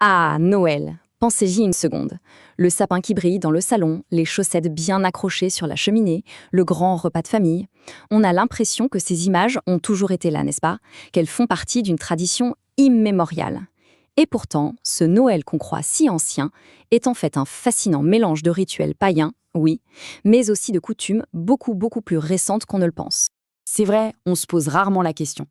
Ah, Noël. Pensez-y une seconde. Le sapin qui brille dans le salon, les chaussettes bien accrochées sur la cheminée, le grand repas de famille. On a l'impression que ces images ont toujours été là, n'est-ce pas? Qu'elles font partie d'une tradition immémoriale. Et pourtant, ce Noël qu'on croit si ancien est en fait un fascinant mélange de rituels païens, oui, mais aussi de coutumes beaucoup plus récentes qu'on ne le pense. C'est vrai, on se pose rarement la question.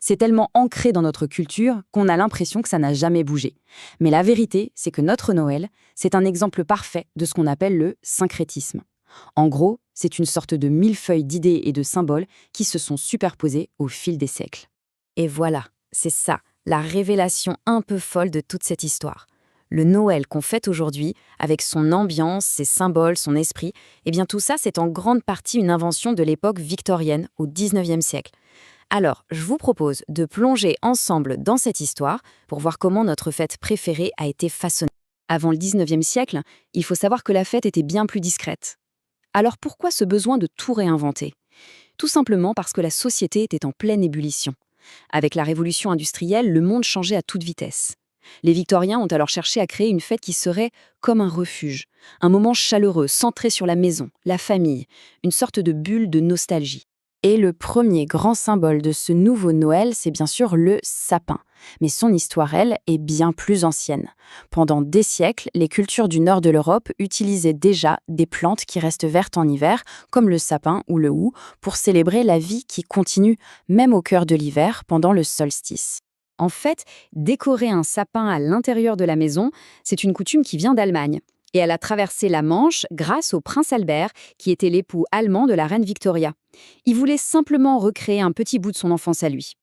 C'est tellement ancré dans notre culture qu'on a l'impression que ça n'a jamais bougé. Mais la vérité, c'est que notre Noël, c'est un exemple parfait de ce qu'on appelle le syncrétisme. En gros, c'est une sorte de millefeuille d'idées et de symboles qui se sont superposés au fil des siècles. Et voilà, c'est ça, la révélation un peu folle de toute cette histoire. Le Noël qu'on fête aujourd'hui, avec son ambiance, ses symboles, son esprit, eh bien tout ça, c'est en grande partie une invention de l'époque victorienne, au XIXe siècle. Alors, je vous propose de plonger ensemble dans cette histoire pour voir comment notre fête préférée a été façonnée. Avant le XIXe siècle, il faut savoir que la fête était bien plus discrète. Alors pourquoi ce besoin de tout réinventer? Tout simplement parce que la société était en pleine ébullition. Avec la révolution industrielle, le monde changeait à toute vitesse. Les Victoriens ont alors cherché à créer une fête qui serait comme un refuge, un moment chaleureux, centré sur la maison, la famille, une sorte de bulle de nostalgie. Et le premier grand symbole de ce nouveau Noël, c'est bien sûr le sapin. Mais son histoire, elle, est bien plus ancienne. Pendant des siècles, les cultures du nord de l'Europe utilisaient déjà des plantes qui restent vertes en hiver, comme le sapin ou le hou, pour célébrer la vie qui continue, même au cœur de l'hiver, pendant le solstice. En fait, décorer un sapin à l'intérieur de la maison, c'est une coutume qui vient d'Allemagne. Et elle a traversé la Manche grâce au prince Albert, qui était l'époux allemand de la reine Victoria. Il voulait simplement recréer un petit bout de son enfance à lui.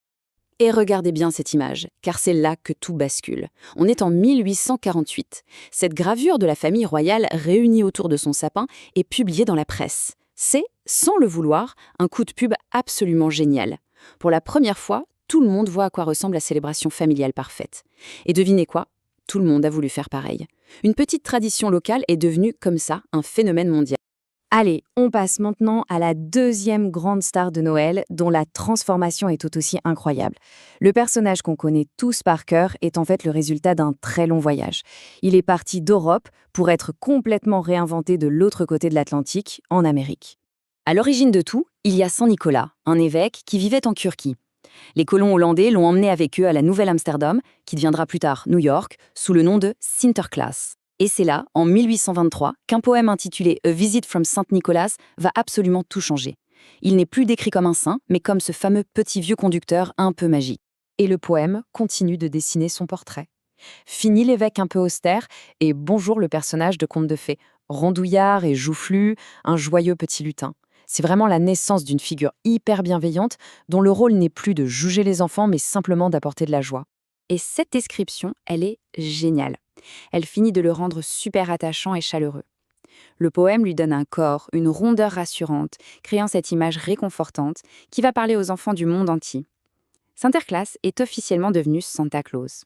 Et regardez bien cette image, car c'est là que tout bascule. On est en 1848. Cette gravure de la famille royale réunie autour de son sapin est publiée dans la presse. C'est, sans le vouloir, un coup de pub absolument génial. Pour la première fois, tout le monde voit à quoi ressemble la célébration familiale parfaite. Et devinez quoi? Tout le monde a voulu faire pareil. Une petite tradition locale est devenue, comme ça, un phénomène mondial. Allez, on passe maintenant à la deuxième grande star de Noël, dont la transformation est tout aussi incroyable. Le personnage qu'on connaît tous par cœur est en fait le résultat d'un très long voyage. Il est parti d'Europe pour être complètement réinventé de l'autre côté de l'Atlantique, en Amérique. À l'origine de tout, il y a Saint Nicolas, un évêque qui vivait en Turquie. Les colons hollandais l'ont emmené avec eux à la Nouvelle-Amsterdam, qui deviendra plus tard New York, sous le nom de Sinterklaas. Et c'est là, en 1823, qu'un poème intitulé A Visit from Saint Nicholas va absolument tout changer. Il n'est plus décrit comme un saint, mais comme ce fameux petit vieux conducteur un peu magique. Et le poème continue de dessiner son portrait. Fini l'évêque un peu austère, et bonjour le personnage de conte de fées, rondouillard et joufflu, un joyeux petit lutin. C'est vraiment la naissance d'une figure hyper bienveillante, dont le rôle n'est plus de juger les enfants, mais simplement d'apporter de la joie. Et cette description, elle est géniale. Elle finit de le rendre super attachant et chaleureux. Le poème lui donne un corps, une rondeur rassurante, créant cette image réconfortante qui va parler aux enfants du monde entier. Sinterklaas est officiellement devenu Santa Claus.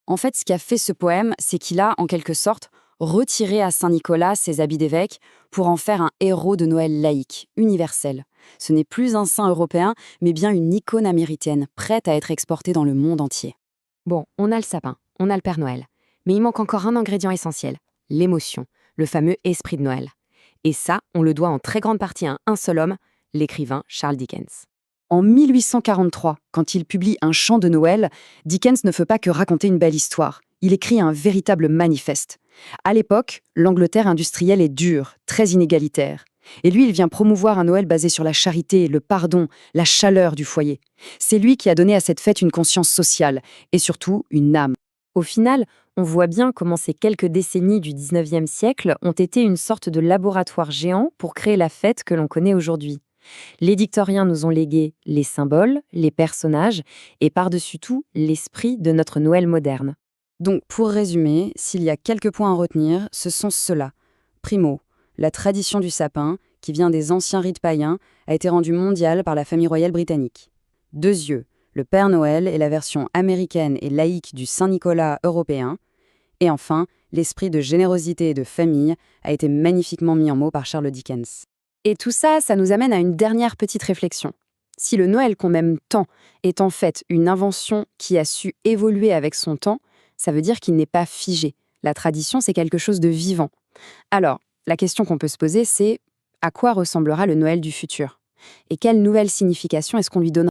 En fait, ce qu'a fait ce poème, c'est qu'il a, en quelque sorte, retiré à Saint-Nicolas ses habits d'évêque pour en faire un héros de Noël laïque, universel. Ce n'est plus un saint européen, mais bien une icône américaine, prête à être exportée dans le monde entier. Bon, on a le sapin, on a le Père Noël. Mais il manque encore un ingrédient essentiel, l'émotion, le fameux esprit de Noël. Et ça, on le doit en très grande partie à un seul homme, l'écrivain Charles Dickens. En 1843, quand il publie Un chant de Noël, Dickens ne fait pas que raconter une belle histoire. Il écrit un véritable manifeste. À l'époque, l'Angleterre industrielle est dure, très inégalitaire. Et lui, il vient promouvoir un Noël basé sur la charité, le pardon, la chaleur du foyer. C'est lui qui a donné à cette fête une conscience sociale et surtout une âme. Au final, on voit bien comment ces quelques décennies du XIXe siècle ont été une sorte de laboratoire géant pour créer la fête que l'on connaît aujourd'hui. Les Victoriens nous ont légué les symboles, les personnages et par-dessus tout, l'esprit de notre Noël moderne. Donc, pour résumer, s'il y a quelques points à retenir, ce sont ceux-là. Primo, la tradition du sapin, qui vient des anciens rites païens, a été rendue mondiale par la famille royale britannique. Deuxièmement, le Père Noël est la version américaine et laïque du Saint-Nicolas européen. Et enfin, l'esprit de générosité et de famille a été magnifiquement mis en mots par Charles Dickens. Et tout ça, ça nous amène à une dernière petite réflexion. Si le Noël qu'on aime tant est en fait une invention qui a su évoluer avec son temps, Ça veut dire qu'il n'est pas figé. La tradition, c'est quelque chose de vivant. Alors, la question qu'on peut se poser, c'est à quoi ressemblera le Noël du futur? Et quelle nouvelle signification est-ce qu'on lui donnera?